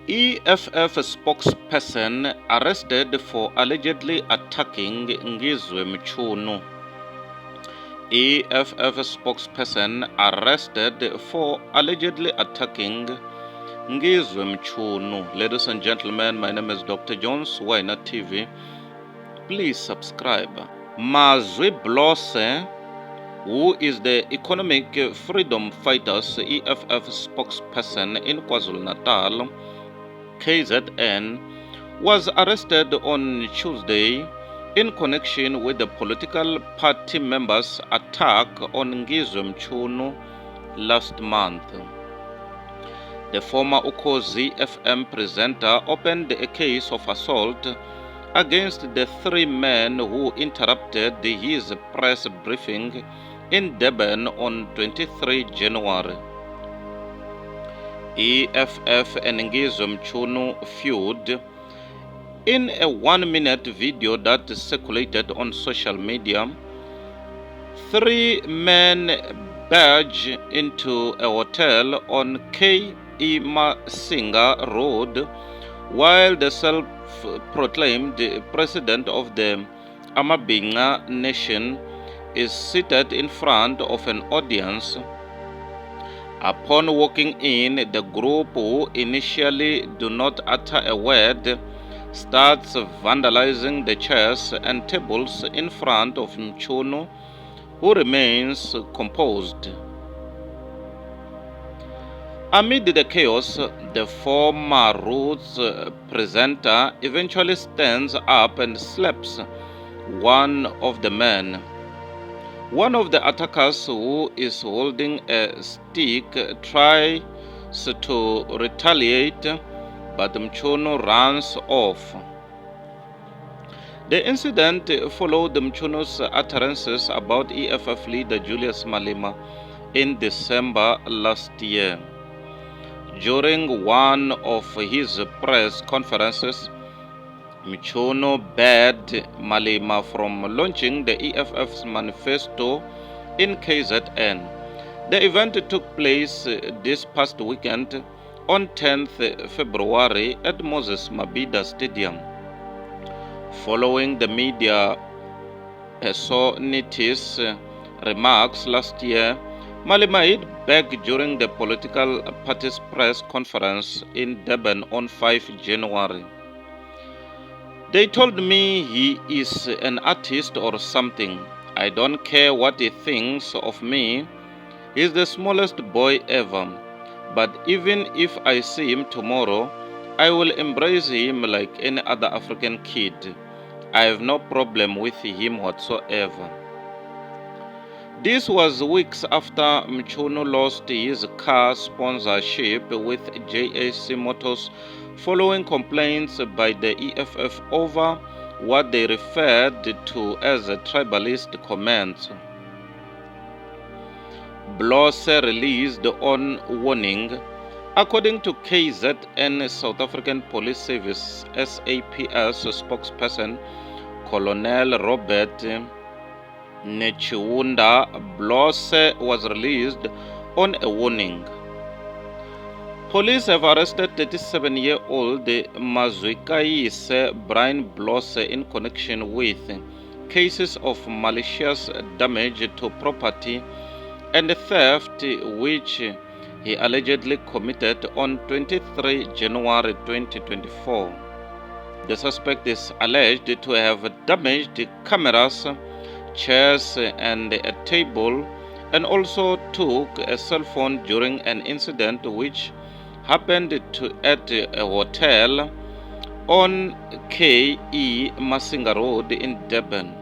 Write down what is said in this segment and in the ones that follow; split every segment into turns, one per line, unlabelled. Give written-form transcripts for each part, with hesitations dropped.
EFF spokesperson arrested for allegedly attacking Ngizwe Mchunu. EFF spokesperson arrested for allegedly attacking Ngizwe Mchunu. Ladies and gentlemen, my name is Dr. Jones, Wina TV. Please subscribe. Ngizwe Mchunu, who is the Economic Freedom Fighters EFF spokesperson in KwaZulu-Natal, KZN, was arrested on Tuesday in connection with the political party members' attack on Ngizwe Mchunu last month. The former Ukhozi FM presenter opened a case of assault against the three men who interrupted his press briefing in Durban on 23 January. EFF and Ngizwe Mchunu feud. In a 1-minute video that circulated on social media, three men barged into a hotel on K.E. Masinga Road while the self-proclaimed president of the Amabinga nation is seated in front of an audience. Upon walking in, the group, who initially do not utter a word, starts vandalizing the chairs and tables in front of Mchunu, who remains composed. Amid the chaos, the former Roots presenter eventually stands up and slaps one of the men. One of the attackers, who is holding a stick, tries to retaliate, but Mchunu runs off. The incident followed Mchunu's utterances about EFF leader Julius Malema in December last year. During one of his press conferences, Mchunu barred Malema from launching the EFF's manifesto in KZN. The event took place this past weekend on 10th February at Moses Mabhida Stadium. Following the media personalities' remarks last year, Malema hit back during the political party's press conference in Durban on 5 January. They told me he is an artist or something. I don't care what he thinks of me. He's the smallest boy ever. But even if I see him tomorrow, I will embrace him like any other African kid. I have no problem with him whatsoever. This was weeks after Mchunu lost his car sponsorship with JAC Motors following complaints by the EFF over what they referred to as tribalist comments. Blosse released on warning. According to KZN South African Police Service SAPS spokesperson Colonel Robert Nechiwunda, Blosse was released on a warning. Police have arrested 37-year-old Mazwikaise Brian Blosse in connection with cases of malicious damage to property and theft which he allegedly committed on 23 January 2024. The suspect is alleged to have damaged cameras, chairs and a table, and also took a cell phone during an incident which happened at a hotel on K.E. Masinga Road in Durban.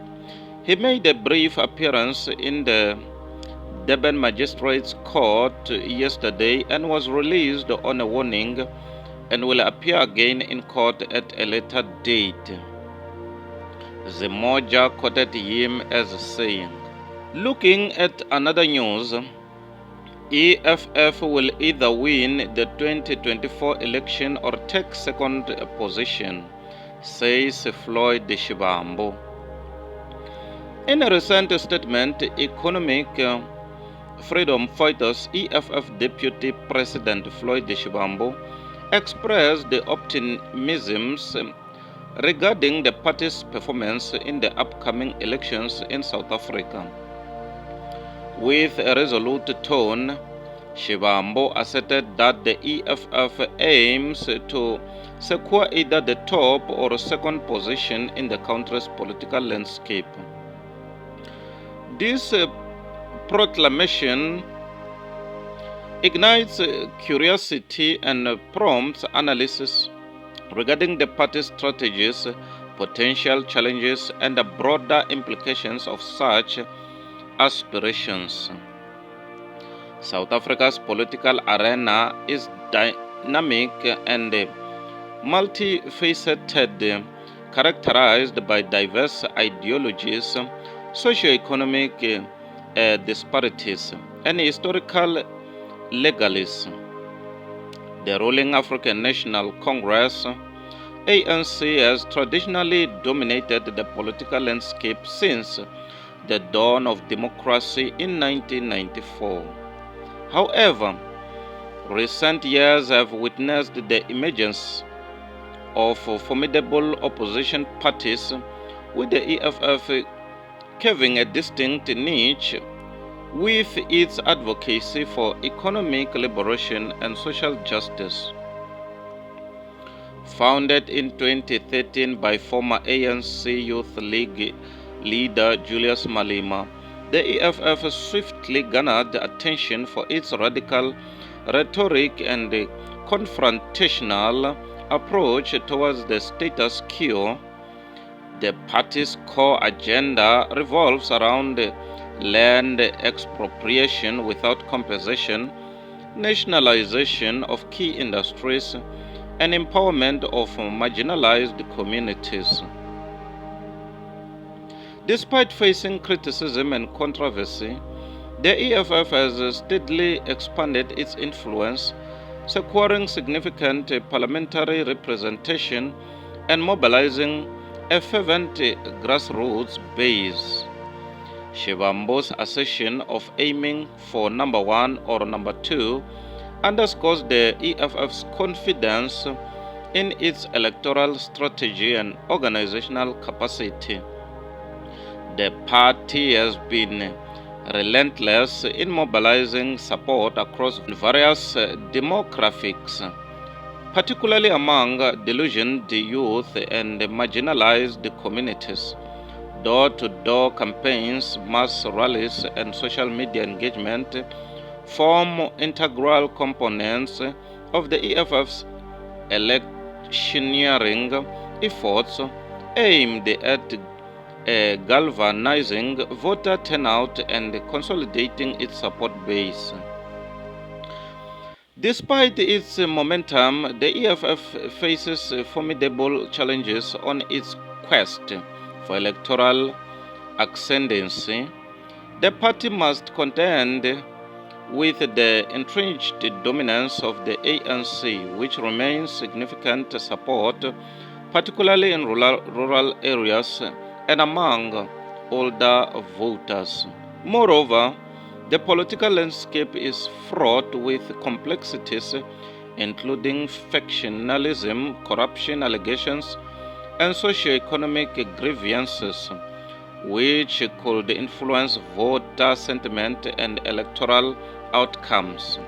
He made a brief appearance in the Durban Magistrates Court yesterday and was released on a warning and will appear again in court at a later date. Zemoja quoted him as saying, "Looking at another news, EFF will either win the 2024 election or take second position," says Floyd Shivambu. In a recent statement, Economic Freedom Fighters EFF Deputy President Floyd Shivambu expressed the optimisms regarding the party's performance in the upcoming elections in South Africa. With a resolute tone, Shivambu asserted that the EFF aims to secure either the top or second position in the country's political landscape. This proclamation ignites curiosity and prompts analysis regarding the party's strategies, potential challenges, and the broader implications of such aspirations. South Africa's political arena is dynamic and multifaceted, characterized by diverse ideologies, socio-economic disparities, and historical legalism. The ruling African National Congress, ANC, has traditionally dominated the political landscape since the dawn of democracy in 1994. However, recent years have witnessed the emergence of formidable opposition parties, with the EFF carving a distinct niche with its advocacy for economic liberation and social justice. Founded in 2013 by former ANC Youth League leader Julius Malema, the EFF swiftly garnered attention for its radical rhetoric and confrontational approach towards the status quo. The party's core agenda revolves around land expropriation without compensation, nationalization of key industries, and empowerment of marginalized communities. Despite facing criticism and controversy, the EFF has steadily expanded its influence, securing significant parliamentary representation and mobilizing a fervent grassroots base. Shivambu's assertion of aiming for number 1 or number 2 underscores the EFF's confidence in its electoral strategy and organizational capacity. The party has been relentless in mobilizing support across various demographics, particularly among delusioned youth and marginalized communities. Door-to-door campaigns, mass rallies, and social media engagement form integral components of the EFF's electioneering efforts aimed at galvanizing voter turnout and consolidating its support base. Despite its momentum, the EFF faces formidable challenges on its quest for electoral ascendancy. The party must contend with the entrenched dominance of the ANC, which remains significant support, particularly in rural areas and among older voters. Moreover, the political landscape is fraught with complexities, including factionalism, corruption allegations, and socio-economic grievances, which could influence voter sentiment and electoral outcomes.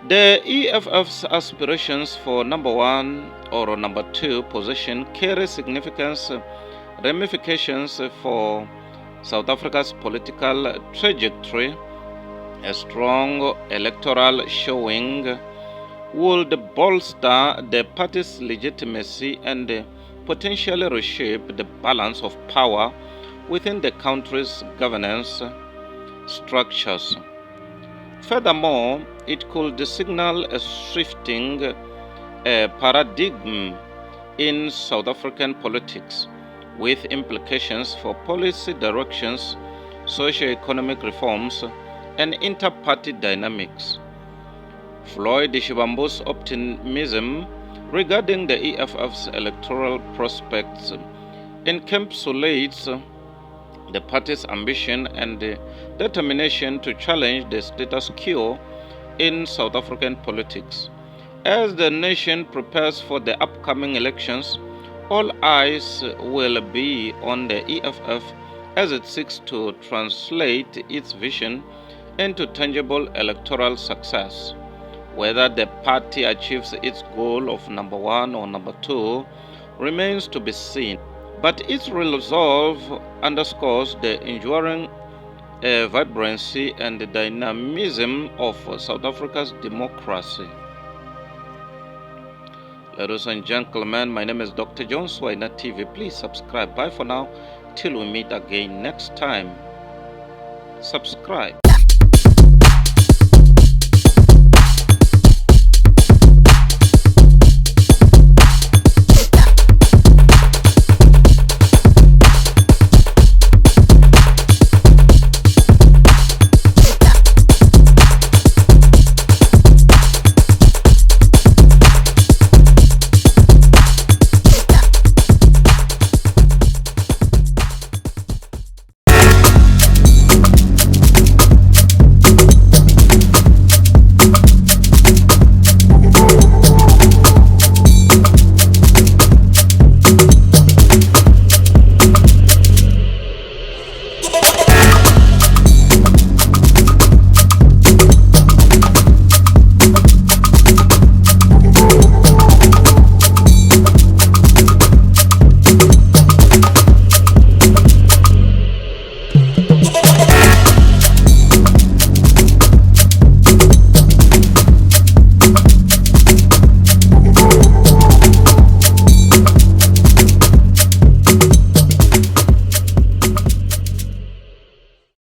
The EFF's aspirations for number 1 or number 2 position carry significant ramifications for South Africa's political trajectory. A strong electoral showing would bolster the party's legitimacy and potentially reshape the balance of power within the country's governance structures. Furthermore, it could signal a shifting paradigm in South African politics, with implications for policy directions, socio-economic reforms, and inter-party dynamics. Floyd Shivambu's optimism regarding the EFF's electoral prospects encapsulates the party's ambition and determination to challenge the status quo in South African politics, As the nation prepares for the upcoming elections, all eyes will be on the EFF as it seeks to translate its vision into tangible electoral success. Whether the party achieves its goal of number 1 or number 2 remains to be seen, but its resolve underscores the enduring vibrancy and the dynamism of South Africa's democracy. Ladies and gentlemen, my name is Dr. John Swaina TV. Please subscribe. Bye for now. Till we meet again next time. Subscribe.